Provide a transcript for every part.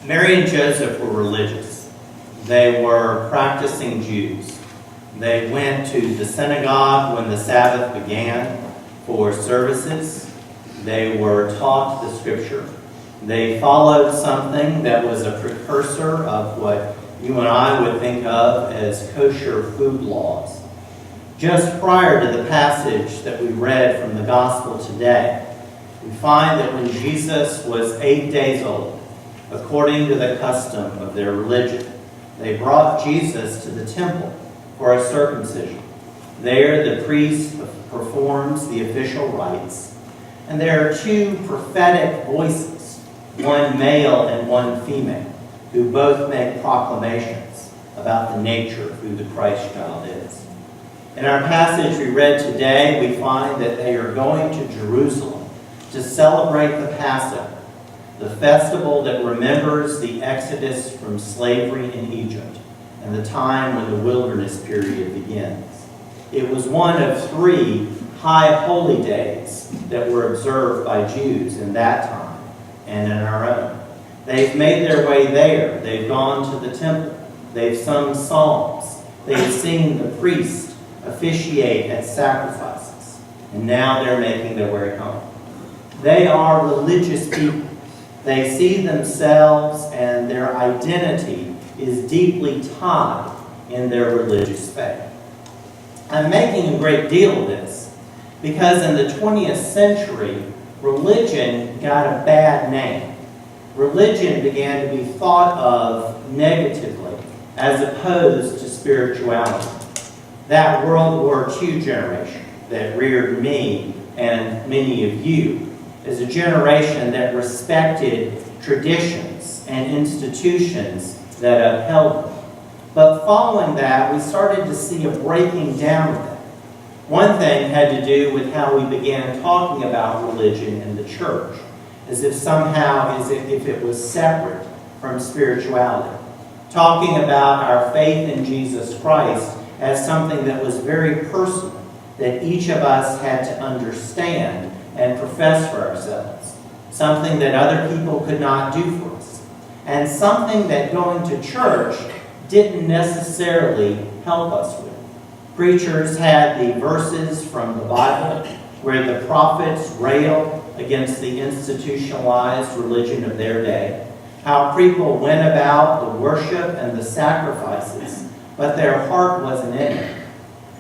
Mary and Joseph were religious. They were practicing Jews. They went to the synagogue when the Sabbath began for services. They were taught the Scripture. They followed something that was a precursor of what you and I would think of as kosher food laws. Just prior to the passage that we read from the Gospel today, we find that when Jesus was 8 days old, according to the custom of their religion, they brought Jesus to the temple for a circumcision. There the priest performs the official rites, and there are two prophetic voices, one male and one female, who both make proclamations about the nature of who the Christ child is. In our passage we read today, we find that they are going to Jerusalem to celebrate the Passover, the festival that remembers the exodus from slavery in Egypt and the time when the wilderness period begins. It was one of 3 high holy days that were observed by Jews in that time and in our own. They've made their way there. They've gone to the temple. They've sung psalms. They've seen the priest officiate at sacrifices. And now they're making their way home. They are religious people. They see themselves and their identity is deeply tied in their religious faith. I'm making a great deal of this because in the 20th century, religion got a bad name. Religion began to be thought of negatively as opposed to spirituality. That World War II generation that reared me and many of you is a generation that respected traditions and institutions that upheld them. But following that, we started to see a breaking down of that. One thing had to do with how we began talking about religion in the church, as if somehow, as if it was separate from spirituality. Talking about our faith in Jesus Christ as something that was very personal, that each of us had to understand and profess for ourselves. Something that other people could not do for us. And something that going to church didn't necessarily help us with. Preachers had the verses from the Bible where the prophets railed against the institutionalized religion of their day. How people went about the worship and the sacrifices, but their heart wasn't in it.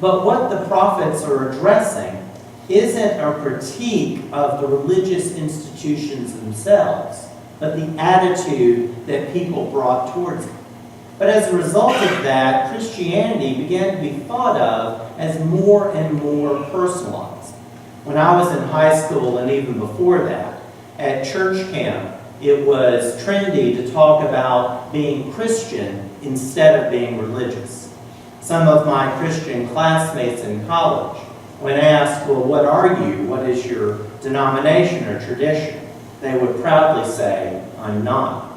But what the prophets are addressing isn't a critique of the religious institutions themselves, but the attitude that people brought towards it. But as a result of that, Christianity began to be thought of as more and more personalized. When I was in high school and even before that, at church camp, it was trendy to talk about being Christian instead of being religious. Some of my Christian classmates in college, when asked, well, what are you? What is your denomination or tradition? They would proudly say, I'm not.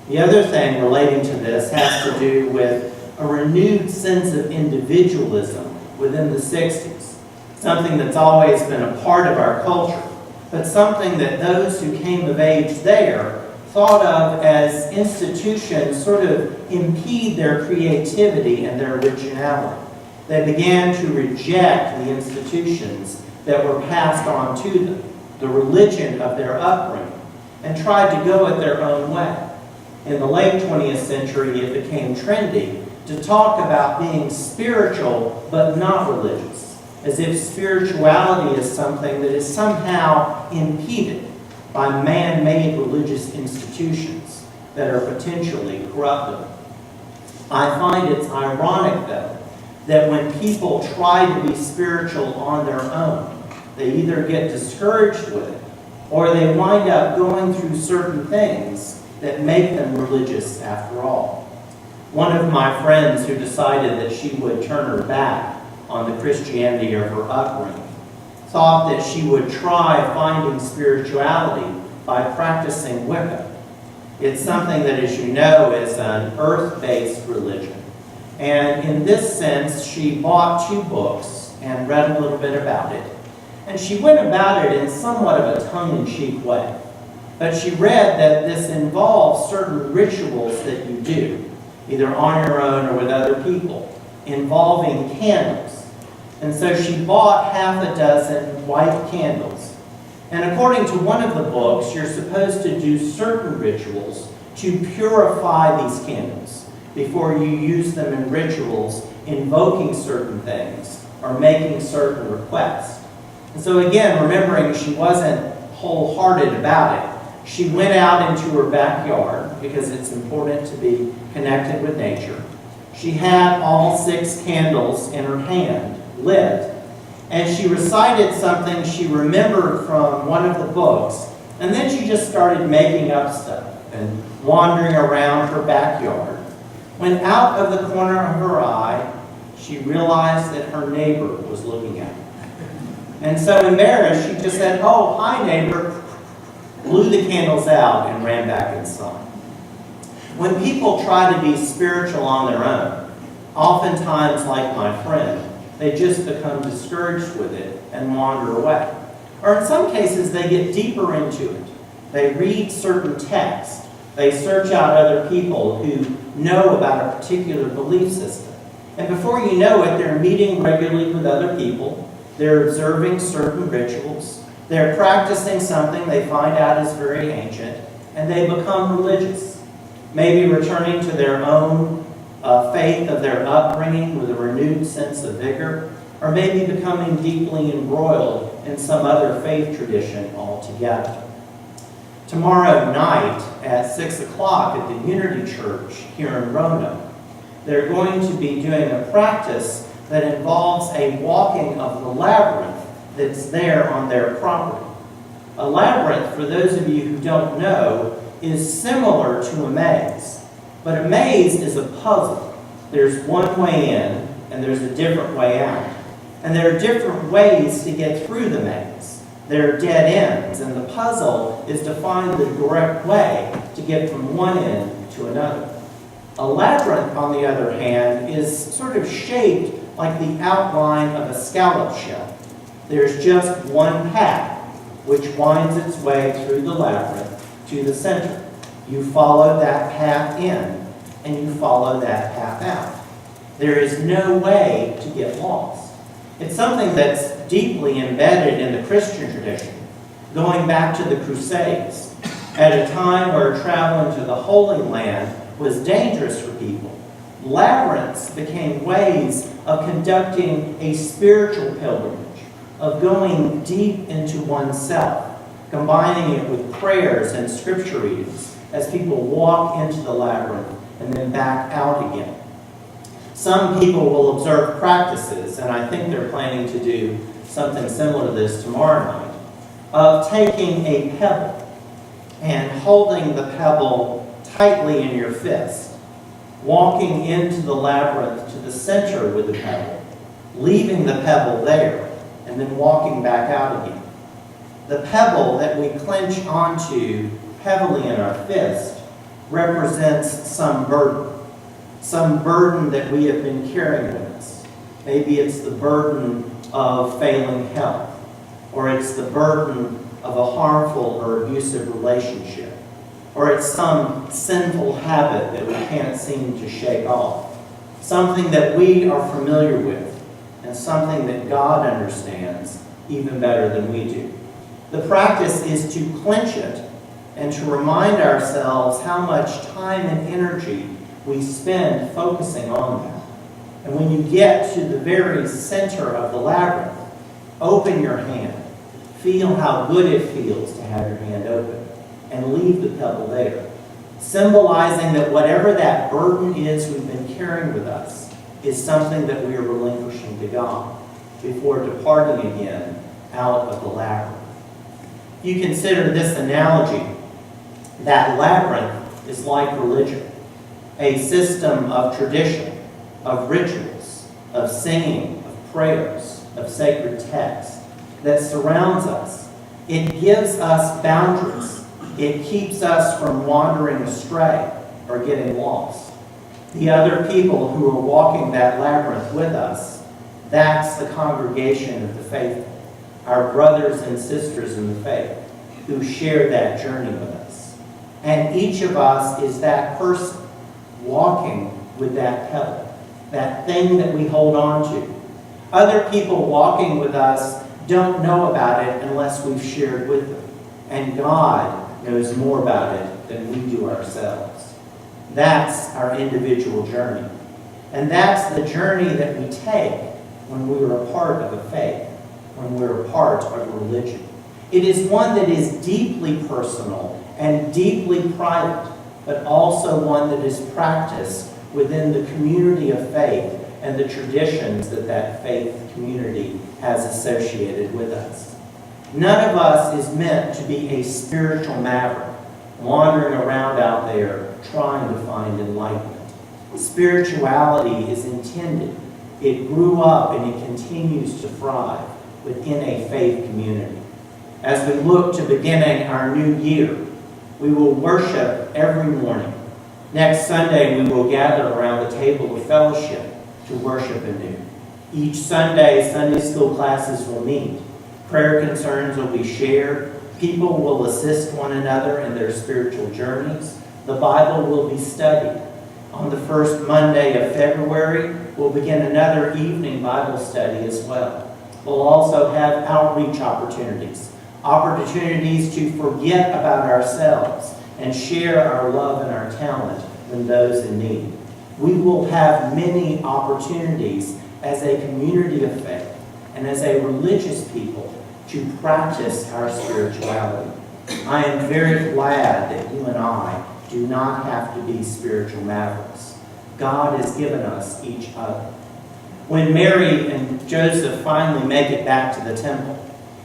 The other thing relating to this has to do with a renewed sense of individualism within the 60s. Something that's always been a part of our culture, but something that those who came of age there thought of as institutions sort of impede their creativity and their originality. They began to reject the institutions that were passed on to them, the religion of their upbringing, and tried to go it their own way. In the late 20th century, it became trendy to talk about being spiritual but not religious, as if spirituality is something that is somehow impeded by man-made religious institutions that are potentially corruptible. I find it's ironic, though, that when people try to be spiritual on their own, they either get discouraged with it or they wind up going through certain things that make them religious after all. One of my friends who decided that she would turn her back on the Christianity of her upbringing thought that she would try finding spirituality by practicing Wicca. It's something that, as you know, is an earth-based religion. And in this sense, she bought 2 books and read a little bit about it. And she went about it in somewhat of a tongue-in-cheek way. But she read that this involves certain rituals that you do, either on your own or with other people, involving candles. And so she bought half a dozen white candles. And according to one of the books, you're supposed to do certain rituals to purify these candles before you use them in rituals, invoking certain things or making certain requests. And so again, remembering she wasn't wholehearted about it, she went out into her backyard because it's important to be connected with nature. She had all 6 candles in her hand, lit, and she recited something she remembered from one of the books, and then she just started making up stuff and wandering around her backyard. When out of the corner of her eye, she realized that her neighbor was looking at her. And so embarrassed, she just said, "Oh, hi neighbor," blew the candles out and ran back inside. When people try to be spiritual on their own, oftentimes, like my friend, they just become discouraged with it and wander away. Or in some cases, they get deeper into it. They read certain texts. They search out other people who know about a particular belief system. And before you know it, they're meeting regularly with other people. They're observing certain rituals. They're practicing something they find out is very ancient, and they become religious. Maybe returning to their own faith of their upbringing with a renewed sense of vigor, or maybe becoming deeply embroiled in some other faith tradition altogether. Tomorrow night at 6 o'clock at the Unity Church here in Roanoke, they're going to be doing a practice that involves a walking of the labyrinth that's there on their property. A labyrinth, for those of you who don't know, is similar to a maze. But a maze is a puzzle. There's one way in, and there's a different way out. And there are different ways to get through the maze. There are dead ends, and the puzzle is to find the correct way to get from one end to another. A labyrinth, on the other hand, is sort of shaped like the outline of a scallop shell. There's just one path which winds its way through the labyrinth to the center. You follow that path in, and you follow that path out. There is no way to get lost. It's something that's deeply embedded in the Christian tradition, going back to the Crusades, at a time where traveling to the Holy Land was dangerous for people. Labyrinths became ways of conducting a spiritual pilgrimage, of going deep into oneself, combining it with prayers and scripture readings as people walk into the labyrinth and then back out again. Some people will observe practices, and I think they're planning to do something similar to this tomorrow night, of taking a pebble and holding the pebble tightly in your fist, walking into the labyrinth to the center with the pebble, leaving the pebble there, and then walking back out again. The pebble that we clench onto heavily in our fist represents some burden that we have been carrying with us. Maybe it's the burden of failing health, or it's the burden of a harmful or abusive relationship, or it's some sinful habit that we can't seem to shake off, something that we are familiar with, and something that God understands even better than we do. The practice is to clench it and to remind ourselves how much time and energy we spend focusing on that. And when you get to the very center of the labyrinth, open your hand. Feel how good it feels to have your hand open, and leave the pebble there, symbolizing that whatever that burden is we've been carrying with us is something that we are relinquishing to God before departing again out of the labyrinth. You consider this analogy, that labyrinth is like religion, a system of tradition, of rituals, of singing, of prayers, of sacred texts that surrounds us. It gives us boundaries. It keeps us from wandering astray or getting lost. The other people who are walking that labyrinth with us, that's the congregation of the faithful, our brothers and sisters in the faith. who share that journey with us. And each of us is that person walking with that pebble, that thing that we hold on to. Other people walking with us don't know about it unless we've shared with them. And God knows more about it than we do ourselves. That's our individual journey. And that's the journey that we take when we are a part of a faith, when we're a part of a religion. It is one that is deeply personal and deeply private, but also one that is practiced within the community of faith and the traditions that that faith community has associated with us. None of us is meant to be a spiritual maverick, wandering around out there trying to find enlightenment. Spirituality is intended. It grew up and it continues to thrive within a faith community. As we look to beginning our new year, we will worship every morning. Next Sunday, we will gather around the table of fellowship to worship anew. Each Sunday, Sunday school classes will meet. Prayer concerns will be shared. People will assist one another in their spiritual journeys. The Bible will be studied. On the first Monday of February, we'll begin another evening Bible study as well. We'll also have outreach opportunities to forget about ourselves and share our love and our talent with those in need. We will have many opportunities as a community of faith and as a religious people to practice our spirituality. I am very glad that you and I do not have to be spiritual mavericks. God has given us each other. When Mary and Joseph finally make it back to the temple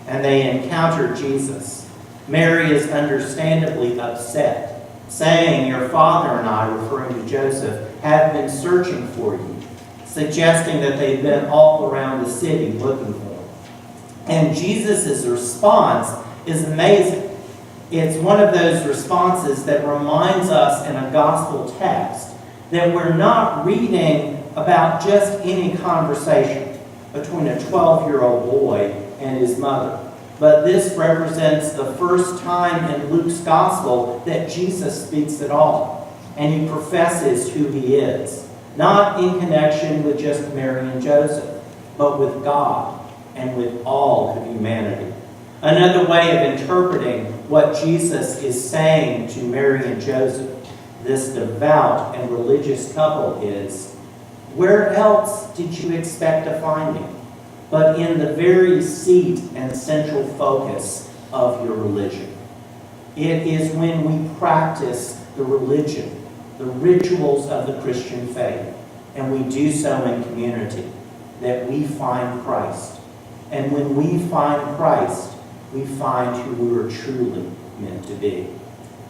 and they encounter Jesus, Mary is understandably upset, saying, "Your father and I," referring to Joseph, "have been searching for you," suggesting that they've been all around the city looking for him. And Jesus' response is amazing. It's one of those responses that reminds us in a gospel text that we're not reading about just any conversation between a 12-year-old boy and his mother. But this represents the first time in Luke's gospel that Jesus speaks at all. And he professes who he is, not in connection with just Mary and Joseph, but with God and with all of humanity. Another way of interpreting what Jesus is saying to Mary and Joseph, this devout and religious couple, is, where else did you expect to find him but in the very seat and central focus of your religion? It is when we practice the religion, the rituals of the Christian faith, and we do so in community, that we find Christ. And when we find Christ, we find who we were truly meant to be.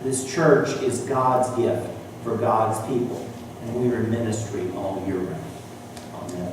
This church is God's gift for God's people, and we are in ministry all year round. Amen.